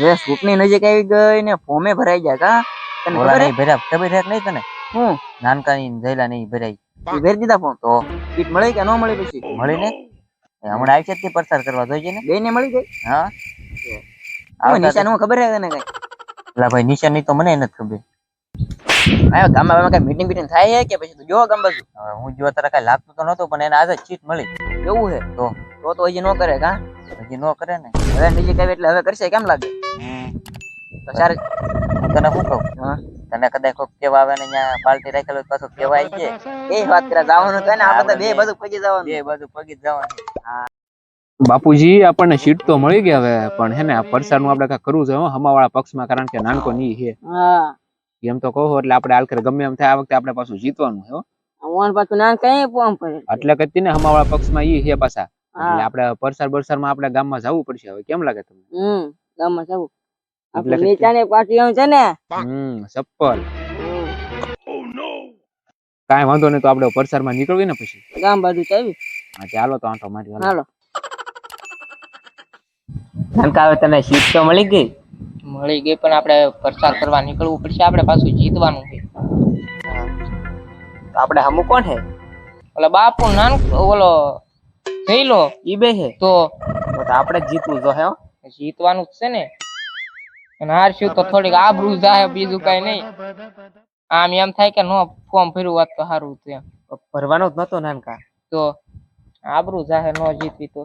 હવે સૂટની નજીક આવી ગઈ ને ફોમે ભરાઈ જાય કા તને ઓલા ખબર નહીં ભર્યા ખબર છે કે નહીં તને હું નાનકાની જઈલા નહીં ભરાઈ ભેર દીધા ફોમ તો કીટ મળી કે ન મળી પછી મળી ને હમણાં આવી છે તે પ્રચાર કરવા જોઈએ ને બે ને મળી ગઈ હા હું નિશાન હું ખબર હે તને કઈ એટલે ભાઈ નિશાની તો મને નથી ખબર આયો ગામમાં કઈ મીટિંગ બીટિંગ થાય હે કે પછી તું જો ગામ બાજુ હવે હું જો તારે કઈ લાગતું તો નતું પણ એને આજે ચીટ મળી એવું હે તો હજી ન કરે કા હજી નો કરે ને હવે નજીક આવી એટલે હવે કરશે કેમ લાગે તો સારે હું તને શું કહું હા તને કદાચ કોક કેવા આવે ને અહીંયા પાર્ટી રાખેલો પાછો કેવા આવી છે એ વાત કરે જવાનું તો ને આપણે બે બધું પગી જવાનું બે બધું પગી જ જવાનું બાપુજી આપણને સીટ તો મળી ગયા હવે પણ હે ને આ પરસારનું આપણે કાંઈક કરવું છે હમાવાળા પક્ષમાં કારણ કે નાનકો ની છે હા એમ તો કહો એટલે આપણે હાલ કરે ગમે એમ થાય આ વખતે આપણે પાછું જીતવાનું છે ઓન પાછું ના કઈ ફોર્મ ભરે એટલે કે ને હમાવાળા પક્ષમાં ઈ છે પાછા એટલે આપણે પરસાર બરસારમાં આપણે ગામમાં જવું પડશે હવે કેમ લાગે તમને ગામમાં જવું એટલે આપણે નીચાની પાર્ટી આવું છે ને ચપ્પલ કાંઈ વાંધો નહીં તો આપણે પરસારમાં નીકળવી ને પછી ગામ બાજુ ચાવી હા ચાલો તો આંટો મારી હાલો નાનકા તને સીટ તો મળી ગઈ પણ આપણે પ્રચાર કરવા નીકળવું પડશે આપણે પાછું જીતવાનું છે આપણે હમુ કોણ હે ઓલા બાપુ નાન ઓલો જઈ લો ઈ બે હે તો આપણે જ જીતવું જો હે જીતવાનું જ છે ને અને હારશું તો થોડીક આબરૂ જાહે બીજું કઈ નહીં આમ એમ થાય કે નો ફોર્મ ભર્યું વાત તો સારું છે ભરવાનો જ નતો નાનકા તો આબરૂ જાહે નો જીતવી તો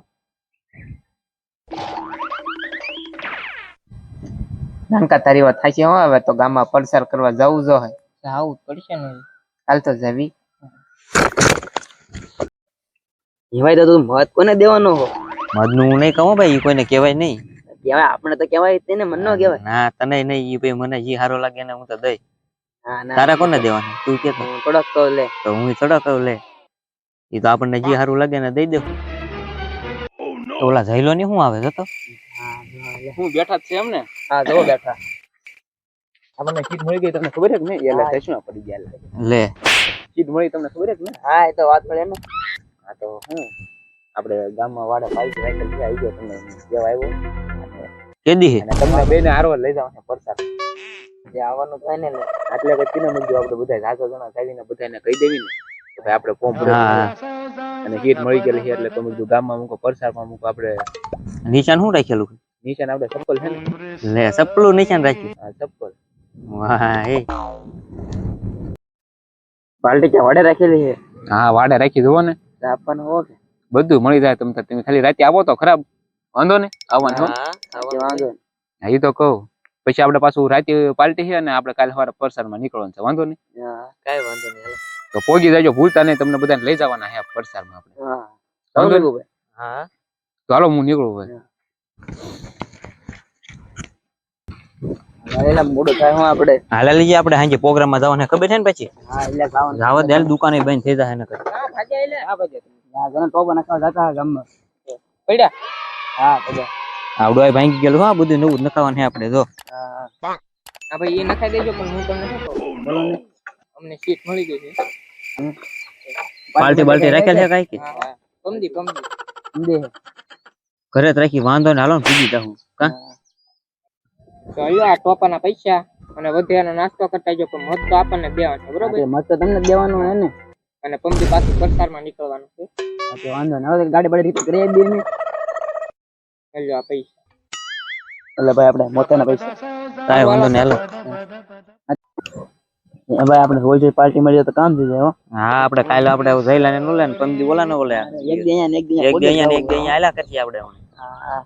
નાનકા તારી વાત થાય છે હવે તો ગામમાં પ્રચાર કરવા જવું જો હે જાવું જ પડશે ને હાલ તો જવી એવાય તો તું મત કોને દેવાનો હો મધનું હું નહીં કહું ભાઈ કોઈને કહેવાય નહીં કહેવાય આપણે તો કહેવાય તેને મન નો કહેવાય ના તને નહીં ઈ ભાઈ મને જે સારો લાગે ને હું તો દઈ હા ના તારે કોને દેવાનું તું કે હું થોડોક તો લે તો હું થોડો કહું લે ઈ તો આપણને જે સારું લાગે ને દઈ દે તો ઓલા જઈલો ની શું આવે જતો હું બેઠા જ છે એમ ને હા જો બેઠા આપણને સીટ મળી ગઈ તમને ખબર છે કે નહીં એટલે ચશ્મા પડી ગયા લે સીટ મળી તમને ખબર છે ને હા એ તો વાત પડે ને હા તો હું આપણે ગામમાં વાડે પાલટી રાખેલ છે આવી ગયો તમને કેવા આવ્યો કેદી હે અને તમને બેને હારવાર લઈ જવાના પરસાર જે આવવાનું થાય ને એટલે કે તીને મૂકજો આપણે બધા સાસો જણા ચાલીને બધાને કહી દેવી ને કે ભાઈ આપણે ફોર્મ ભરે હા અને સીટ મળી ગયેલી છે એટલે તમે કીધું ગામમાં મૂકો પરસારમાં મૂકો આપણે નિશાન શું રાખેલું નિશાન આપણે ચપ્પલ છે ને લે સપલું નિશાન રાખ્યું હા ચપ્પલ વાહ એ પાર્ટી ક્યાં વડે રાખેલી છે હા વાડે રાખી જુઓ ને આપવાનું હો કે બધું મળી જાય તમે ખાલી રાતે આવો તો ખરાબ વાંધો ને આવવાનું હો વાંધો હા એ તો કહું પછી આપણે પાછું રાતે પાર્ટી છે ને આપણે કાલે સવારે પરસારમાં નીકળવાનું છે વાંધો નહીં કઈ વાંધો નહીં તો પહોંચી જાજો ભૂલતા નહીં તમને બધાને લઈ જવાના છે પરસારમાં આપણે હા વાંધો નહીં? હા તો હાલો હું નીકળું ભાઈ એટલે મોડું થાય હું આપણે હાલા લઈએ આપણે હાંજે પ્રોગ્રામ માં જવાના ખબર છે ને પછી હા એટલે ખાવાનું જાવ દે દુકાને બંધ થઈ જાય ને હા ઘણા ટોપા નાખવા જતા ગામમાં પડ્યા હા બધા આવડો ભાંગી ગયેલું હા બધું નવું નખાવાનું છે આપણે જો હા હા ભાઈ એ નખાઈ દેજો પણ હું તમને શું કહું બોલો ને અમને સીટ મળી ગઈ છે પાર્ટી બાલ્ટી રાખેલ છે કઈ કે હા કમદી દે ઘરે જ રાખી વાંધો ને હાલો ને પીજી જાઉં કા તો આ ટોપાના પૈસા અને વધેવાનો નાસ્તો કરતા જો પણ મત તો આપણને દેવાનો છે બરોબર મત તો તમને દેવાનું હે ને અને પમદી પાછું પ્રચારમાં નીકળવાનું છે તો વાંધો ને હવે ગાડી બાડી રીત કરી દે ને હેલો આ પૈસા એટલે ભાઈ આપણે મોતાના પૈસા કાંઈ વાંધો ને હાલો ભાઈ આપણે હોલસેલ પાર્ટી મળી તો કામ થઈ જાય હો હા આપણે કાલે આપણે જઈલા ને નો લે ને પમદી ઓલા નો ઓલે એક દી અહીંયા ને એક દી એક દી અહીંયા ને એક દી અહીંયા આયલા કરતી આપણે હા